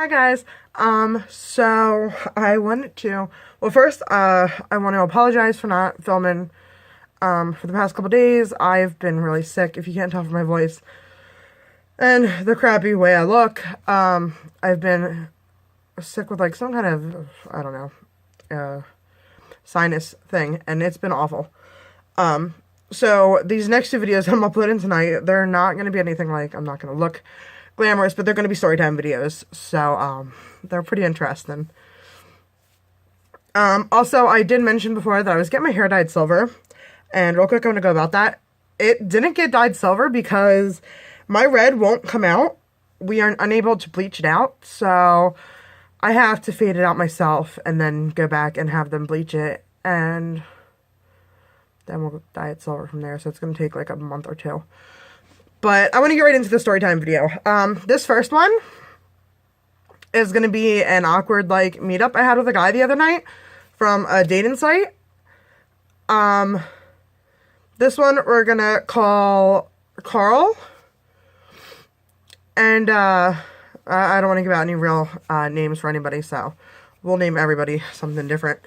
Hi guys. So I wanted to, well first, I want to apologize for not filming, for the past couple days. I've been really sick, if you can't tell from my voice, and the crappy way I look. I've been sick with like some kind of, I don't know, sinus thing, and it's been awful. So these next two videos I'm uploading tonight, they're not going to be anything like, I'm not going to look glamorous, but they're going to be Storytime videos, so, they're pretty interesting. Also, I did mention before that I was getting my hair dyed silver, and real quick, I'm going to go about that. It didn't get dyed silver because my red won't come out. We are unable to bleach it out, so I have to fade it out myself, and then go back and have them bleach it, and then we'll dye it silver from there, so it's going to take like a month or two. But I want to get right into the Storytime video. This first one is going to be an awkward, like, meetup I had with a guy the other night from a dating site. This one we're going to call Carl. And, I don't want to give out any real, names for anybody, so we'll name everybody something different.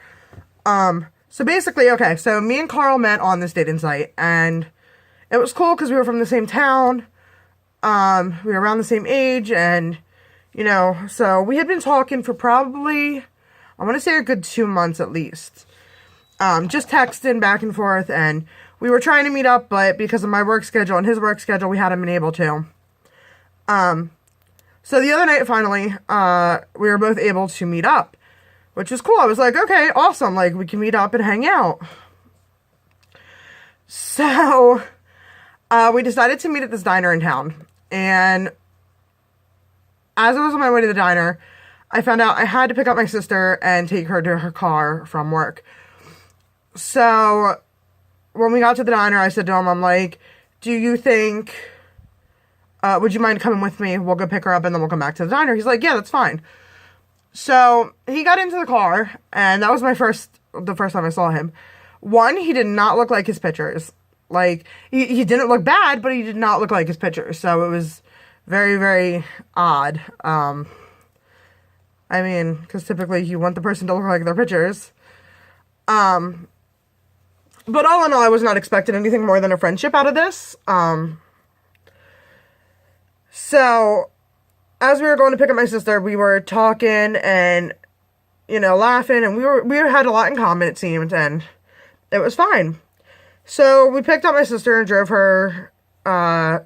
So basically, okay, so me and Carl met on this dating site, and it was cool because we were from the same town, we were around the same age, and, you know, so we had been talking for probably, I want to say a good 2 months at least, just texting back and forth, and we were trying to meet up, but because of my work schedule and his work schedule, we hadn't been able to. So the other night, finally, we were both able to meet up, which was cool. I was like, okay, awesome, like, we can meet up and hang out. So we decided to meet at this diner in town, and as I was on my way to the diner, I found out I had to pick up my sister and take her to her car from work. So when we got to the diner, I said to him, I'm like, do you think, would you mind coming with me? We'll go pick her up and then we'll come back to the diner. He's like, yeah, that's fine. So he got into the car, and that was the first time I saw him. One, he did not look like his pictures. Like, he didn't look bad, but he did not look like his pictures. So it was very, very odd. I mean, because typically you want the person to look like their pictures. But all in all, I was not expecting anything more than a friendship out of this. So as we were going to pick up my sister, we were talking and, you know, laughing, and we had a lot in common, it seemed, and it was fine. So we picked up my sister and drove her,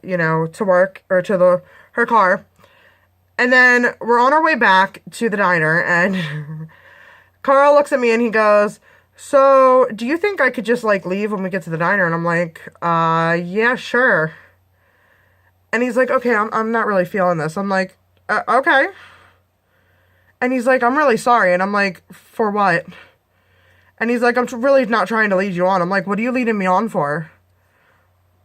you know, to work, or to her car. And then we're on our way back to the diner, and Carl looks at me and he goes, so do you think I could just, like, leave when we get to the diner? And I'm like, yeah, sure. And he's like, okay, I'm not really feeling this. I'm like, okay. And he's like, I'm really sorry. And I'm like, for what? And he's like, I'm really not trying to lead you on. I'm like, what are you leading me on for?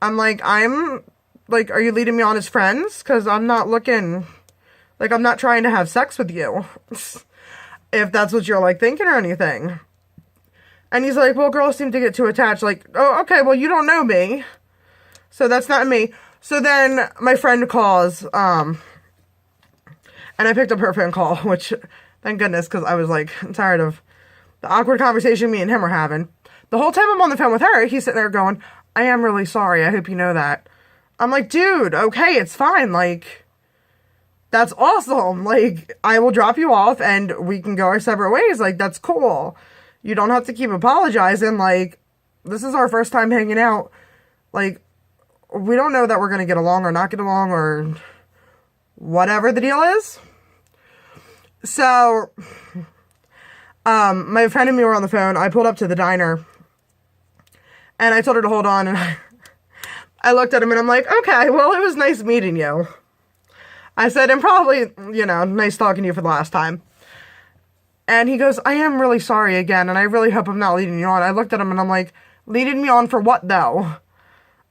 I'm like, are you leading me on as friends? Because I'm not looking, like, I'm not trying to have sex with you. If that's what you're, like, thinking or anything. And he's like, well, girls seem to get too attached. Like, oh, okay, well, you don't know me. So that's not me. So then my friend calls, and I picked up her phone call, which, thank goodness, because I was, like, tired of the awkward conversation me and him were having. The whole time I'm on the phone with her, he's sitting there going, I am really sorry. I hope you know that. I'm like, dude, okay, it's fine. Like, that's awesome. Like, I will drop you off and we can go our separate ways. Like, that's cool. You don't have to keep apologizing. Like, this is our first time hanging out. Like, we don't know that we're going to get along or not get along or whatever the deal is. So my friend and me were on the phone. I pulled up to the diner, and I told her to hold on, and I looked at him, and I'm like, okay, well, it was nice meeting you. I said, and probably, you know, nice talking to you for the last time. And he goes, I am really sorry again, and I really hope I'm not leading you on. I looked at him, and I'm like, leading me on for what, though?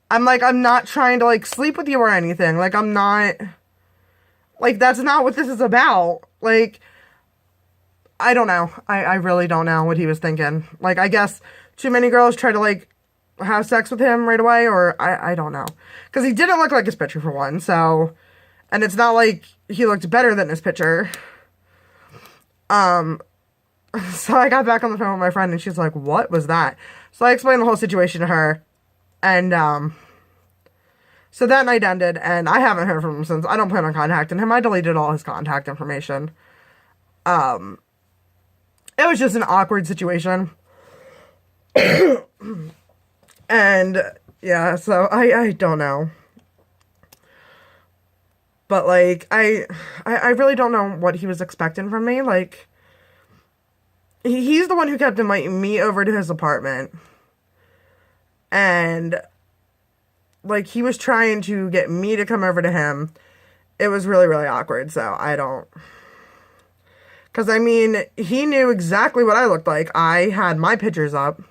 I'm like, I'm not trying to, like, sleep with you or anything. Like, I'm not, like, that's not what this is about. Like, I don't know. I really don't know what he was thinking. Like, I guess too many girls try to, like, have sex with him right away, or I don't know. Because he didn't look like his picture, for one, so, and it's not like he looked better than his picture. So I got back on the phone with my friend and she's like, what was that? So I explained the whole situation to her. And, so that night ended and I haven't heard from him since. I don't plan on contacting him. I deleted all his contact information. It was just an awkward situation. And yeah, so I don't know. But like, I really don't know what he was expecting from me. Like, he's the one who kept inviting me over to his apartment. And like, he was trying to get me to come over to him. It was really, really awkward. So I don't. Because, I mean, he knew exactly what I looked like. I had my pictures up.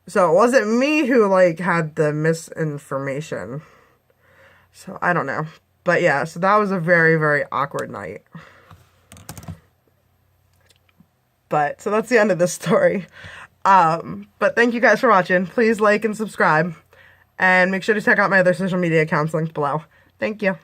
So it wasn't me who, like, had the misinformation. So I don't know. But yeah, so that was a very, very awkward night. But, so that's the end of this story. But thank you guys for watching. Please like and subscribe. And make sure to check out my other social media accounts linked below. Thank you.